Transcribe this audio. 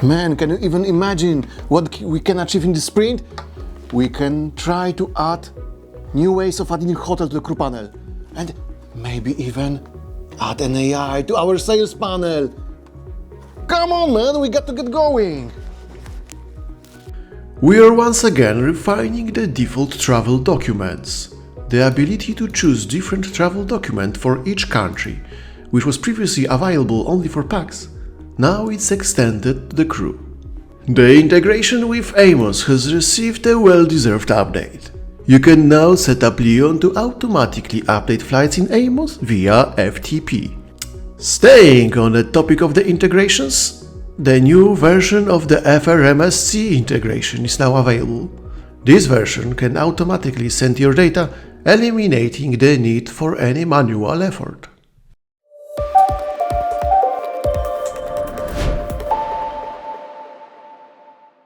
Man, can you even imagine what we can achieve in the sprint? We can try to add new ways of adding hotel to the crew panel, and maybe even add an AI to our sales panel. Come on, man, we got to get going. We are once again refining the default travel documents. The ability to choose different travel document for each country, which was previously available only for PAX, now it's extended to the crew. The integration with AMOS has received a well-deserved update. You can now set up Leon to automatically update flights in AMOS via FTP. Staying on the topic of the integrations, the new version of the FRMSc integration is now available. This version can automatically send your data, eliminating the need for any manual effort.